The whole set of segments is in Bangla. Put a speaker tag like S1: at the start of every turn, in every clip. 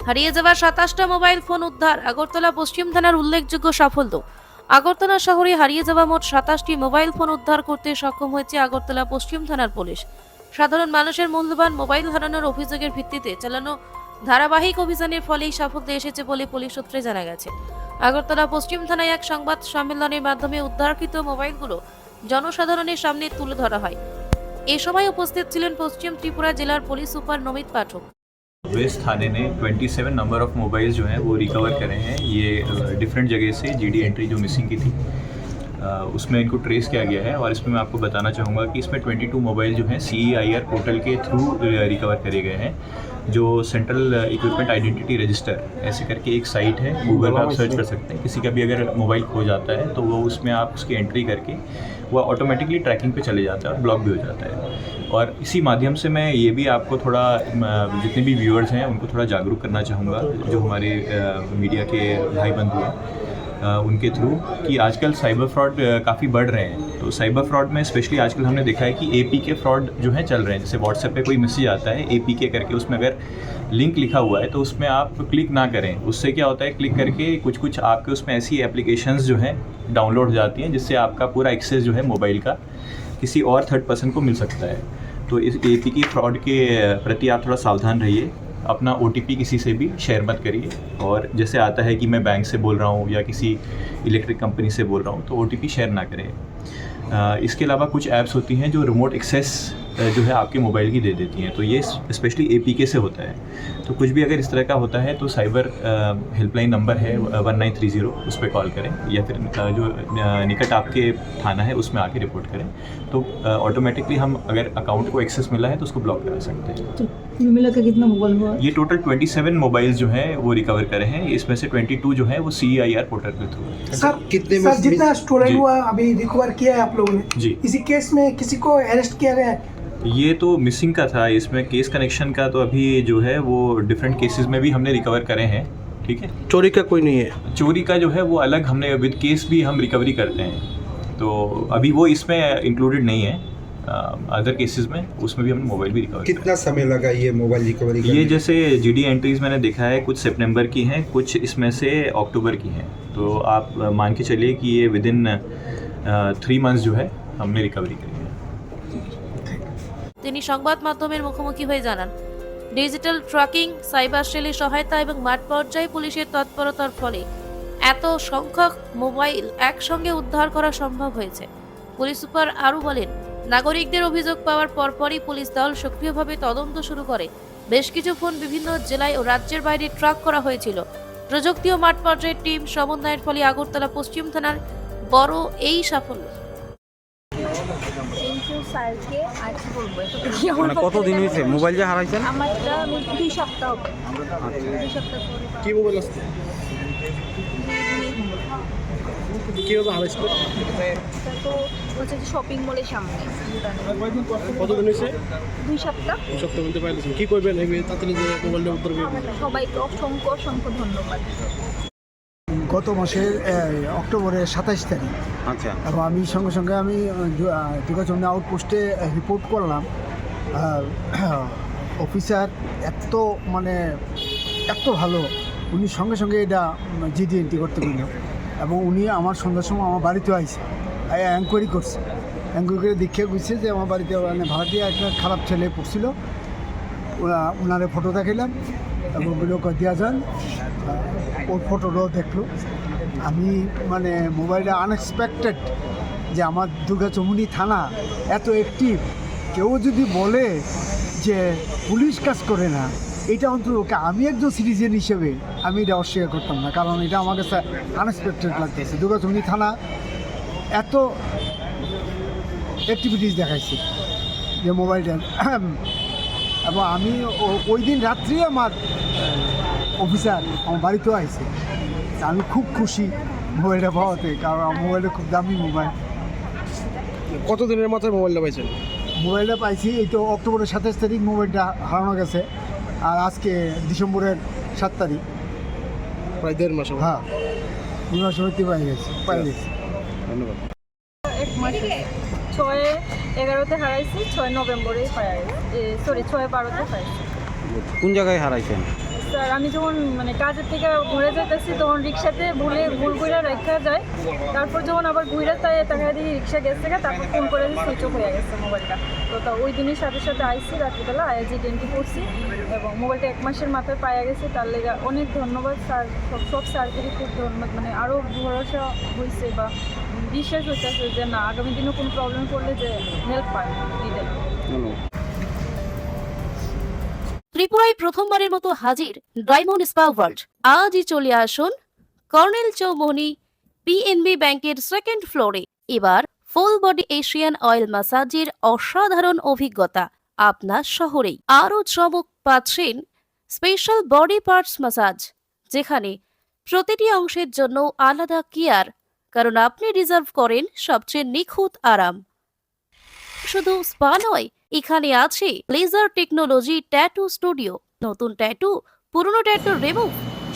S1: হারিয়ে যাওয়া 27টা মোবাইল ফোন উদ্ধার আগরতলা পশ্চিম থানার উল্লেখযোগ্য সাফল্য। আগরতলা শহরে হারিয়ে যাওয়া মোট 27টি মোবাইল ফোন উদ্ধার করতে সক্ষম হয়েছে আগরতলা পশ্চিম থানার পুলিশ। সাধারণ মানুষের মূল্যবান মোবাইল হারানোর অভিযোগের ভিত্তিতে চালানো ধারাবাহিক অভিযানের ফলেই সাফল্য এসেছে বলে পুলিশ সূত্রে জানা গেছে। আগরতলা পশ্চিম থানায় এক সংবাদ সম্মেলনের মাধ্যমে উদ্ধারকৃত মোবাইলগুলো জনসাধারণের সামনে তুলে ধরা হয়। এ সময় উপস্থিত ছিলেন পশ্চিম ত্রিপুরা জেলার পুলিশ সুপার নমিত পাঠক।
S2: वेस्ट थाने ने 27 नंबर ऑफ़ मोबाइल्स जो हैं वो रिकवर करे हैं। ये डिफरेंट जगह से जीडी एंट्री जो मिसिंग की थी उसमें इनको ट्रेस किया गया है। और इसमें मैं आपको बताना चाहूँगा कि इसमें 22 मोबाइल जो हैं CEIR पोर्टल के थ्रू रिकवर करे गए हैं। जो सेंट्रल इक्विपमेंट आइडेंटिटी रजिस्टर ऐसे करके एक साइट है, गूगल पर आप सर्च कर सकते हैं। किसी का भी अगर मोबाइल खो जाता है तो वो उसमें आप उसकी एंट्री करके वो ऑटोमेटिकली ट्रैकिंग पे चले जाता है और ब्लॉक भी हो जाता है। और इसी माध्यम से मैं ये भी आपको थोड़ा जितने भी व्यूअर्स हैं उनको थोड़ा जागरूक करना चाहूँगा, जो हमारे मीडिया के भाई बंधु हैं उनके थ्रू, कि आजकल साइबर फ्रॉड काफ़ी बढ़ रहे हैं। तो साइबर फ्रॉड में स्पेशली आजकल हमने देखा है कि APK फ्रॉड जो है चल रहे हैं। जैसे व्हाट्सएप पे कोई मैसेज आता है APK करके, उसमें अगर लिंक लिखा हुआ है तो उसमें आप क्लिक ना करें। उससे क्या होता है, क्लिक करके कुछ आपके उसमें ऐसी एप्लीकेशंस जो हैं डाउनलोड हो जाती हैं जिससे आपका पूरा एक्सेस जो है मोबाइल का किसी और थर्ड पर्सन को मिल सकता है। तो इस APK फ्रॉड के प्रति आप थोड़ा सावधान रहिए। अपना OTP किसी से भी शेयर मत करिए। और जैसे आता है कि मैं बैंक से बोल रहा हूँ या किसी इलेक्ट्रिक कंपनी से बोल रहा हूँ तो OTP शेयर ना करें। इसके अलावा कुछ ऐप्स होती हैं जो रिमोट एक्सेस जो है आपके मोबाइल की दे देती हैं, तो ये स्पेशली APK से होता है। तो कुछ भी अगर इस तरह का होता है तो साइबर हेल्पलाइन नंबर है 1930, उस पर कॉल करें या फिर जो निकट आपके थाना है उसमें आके रिपोर्ट करें। तो ऑटोमेटिकली हम अगर अकाउंट को एक्सेस मिला है तो उसको ब्लॉक करा सकते हैं।
S3: तो कुल मिला के कितना मोबाइल हुआ?
S2: ये टोटल 27 मोबाइल्स जो हैं वो रिकवर करे हैं। इसमें से 22 जो है वो CEIR पोर्टल के थ्रू है।
S4: सर
S5: कितने
S4: सर
S5: में
S4: जितना स्टोलन
S2: जी।
S4: हुआ अभी रिकवर किया है आप लोगों ने
S2: जी।
S4: इसी केस में किसी को अरेस्ट किया गया है?
S2: ये तो मिसिंग का था, इसमें केस कनेक्शन का तो अभी जो है वो डिफरेंट केसेस में भी हमने रिकवर करे हैं। ठीक है,
S5: चोरी का कोई नहीं है?
S2: चोरी का जो है वो अलग हमने विद केस भी हम रिकवरी करते हैं, तो अभी वो इसमें इंक्लूडेड नहीं है। अदर केसेस में उसमें भी हमने मोबाइल भी रिकवर
S5: कितना समय लगा ये मोबाइल रिकवरी
S2: ये जैसे GD एंट्रीज मैंने देखा है, कुछ सितंबर की हैं, कुछ इसमें से अक्टूबर की हैं। तो आप मान के चलिए कि ये विद इन 3 मंथ्स जो है हमने रिकवरी करी है।
S1: তিনি সংবাদ মাধ্যমের মুখোমুখি হয়ে জানান, ডিজিটাল ট্র্যাকিং, সাইবার সেলের সহায়তা এবং মাঠ পর্যায়ে পুলিশের তৎপরতার ফলে এত সংখ্যক মোবাইল একসঙ্গে উদ্ধার করা সম্ভব হয়েছে। পুলিশ সুপার আরও বলেন, নাগরিকদের অভিযোগ পাওয়ার পরপরই পুলিশ দল সক্রিয়ভাবে তদন্ত শুরু করে। বেশ কিছু ফোন বিভিন্ন জেলায় ও রাজ্যের বাইরে ট্র্যাক করা হয়েছিল। প্রযুক্তি ও মাঠ পর্যায়ের টিম সমন্বয়ের ফলে আগরতলা পশ্চিম থানার বড় এই সাফল্য।
S6: স্যারকে আজ বলবো
S7: মানে কতদিন হয়েছে মোবাইল যে হারাইছেন?
S6: আমারটা 2 সপ্তাহ হবে। 2 সপ্তাহ পরে
S5: কি মোবাইল আসছে? কিভাবে হারাইছিল?
S6: এটা তো হচ্ছে যে শপিং মলের সামনে
S5: কতদিন হয়েছে?
S6: 2 সপ্তাহ।
S5: সপ্তাহ বলতে পারলেন কি করবেন এই তাড়াতাড়ি যে মোবাইলটা উত্তর
S6: সবাইকে অসংখ্য অসংখ্য ধন্যবাদ।
S8: গত মাসের অক্টোবরের 27 তারিখ।
S7: আচ্ছা,
S8: এবং আমি সঙ্গে সঙ্গে আমি যোগাযোগ আউটপোস্টে রিপোর্ট করলাম। অফিসার এত ভালো, উনি সঙ্গে সঙ্গে এটা GD এন্ট্রি করতে পারল এবং উনি আমার সন্ধ্যার সময় আমার বাড়িতে আইসে এনকোয়ারি করছে। এনকোয়ারি করে দেখে বুঝছে যে আমার বাড়িতে ভাড়াটিয়া একটা খারাপ ছেলে পড়ছিল। ওনারে ফটো দেখাইলাম এবং দেওয়া যান, ওর ফটোটাও দেখলো। আমি মোবাইলটা আনএক্সপেক্টেড যে আমার দুর্গাচমুনি থানা এত অ্যাক্টিভ। কেউ যদি বলে যে পুলিশ কাজ করে না, এটা অন্তত আমি একজন সিটিজেন হিসেবে আমি এটা অস্বীকার করতাম না, কারণ এটা আমার কাছে আনএক্সপেক্টেড লাগতেছে। দুর্গাচমুনি থানা এত অ্যাক্টিভিটিস দেখাইছে যে মোবাইলটা। এবং আমি ওই দিন রাত্রি আমার অফিসার আমার বাড়িতেও আইছে। আমি খুব খুশি মোবাইলটা পাওয়াতে, কারণ আমার মোবাইলটা খুব দামি মোবাইল।
S5: কতদিনের মাথায় মোবাইলটা পাইছেন?
S8: মোবাইলটা পাইছি এই তো অক্টোবরের 27 তারিখ মোবাইলটা হারানো গেছে, আর আজকে ডিসেম্বরের 7 তারিখ,
S5: প্রায় 1.5 মাস।
S8: হ্যাঁ, 2 মাস হইতে পাই গেছে।
S5: ধন্যবাদ।
S6: 6/11-তে হারাইছি, 6 নভেম্বরে পাওয়া গেছে। 6/12-তে পাইছি।
S7: কোন জায়গায় হারাইছেন?
S6: স্যার আমি যখন মানে কাজের থেকে ঘুরে যেতেছি তখন রিক্সাতে ভুল করে রেখা যায়, তারপর যখন আবার ঘুরে তাকায় দেখি রিক্সা গেছে গা, তারপর ফোন করে সুইচ অফ হয়ে গেছে মোবাইলটা। তো ওই দিনের সাথে সাথে আইসি রাত্রিবেলা জিডি এন্ট্রি করছি এবং মোবাইলটা 1 মাসের মাথায় পাওয়া গেছে। তার লেগে অনেক ধন্যবাদ স্যার, সব স্যারদেরই খুব ধন্যবাদ। মানে আরও ভরসা হয়েছে বা বিশ্বাস হইতেছে যে না আগামী দিনে কোনো প্রবলেম পড়লে যে হেল্প পায় এটাই।
S1: ত্রিপুরায় প্রথমবারের মতো হাজির ডায়মন্ড স্পা ওয়ার্ল্ড। আজই চলে আসুন কর্নেল চৌমনি পিএনবি ব্যাংকের সেকেন্ড ফ্লোরে। এবার ফুল বডি এশিয়ান অয়েল ম্যাসাজের অসাধারণ অভিজ্ঞতা আপনার শহরেই। আরও চমক পাচ্ছেন স্পেশাল বডি পার্টস ম্যাসাজ, যেখানে প্রতিটি অংশের জন্য আলাদা কেয়ার, কারণ আপনি রিজার্ভ করেন সবচেয়ে নিখুঁত আরাম। শুধু স্পা নয়, এখানে আছে লেজার টেকনোলজি ট্যাটু স্টুডিও। নতুন ট্যাটু, পুরনো ট্যাটু রিমুভ,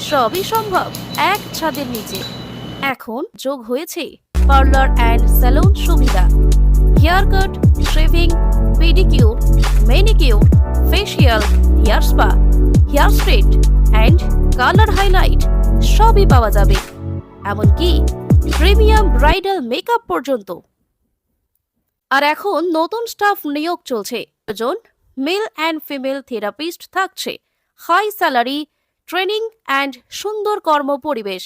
S1: সবই সম্ভব এক ছাদের নিচে। এখন যোগ হয়েছে পার্লার অ্যান্ড স্যালুন সুবিধা। Hair cut, shaving, pedicure, manicure, facial, hair spa, hair straight and colour highlight সবই পাওয়া যাবে, এমনকি প্রিমিয়াম ব্রাইডাল মেকআপ পর্যন্ত। আর এখন নতুন স্টাফ নিয়োগ চলছে। জন মেল অ্যান্ড ফিমেল থেরাপিস্ট থাকছে, হাই স্যালারি, ট্রেনিং অ্যান্ড সুন্দর কর্ম পরিবেশ।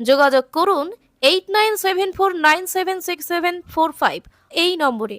S1: যোগাযোগ করুন 8974976745 এই নম্বরে।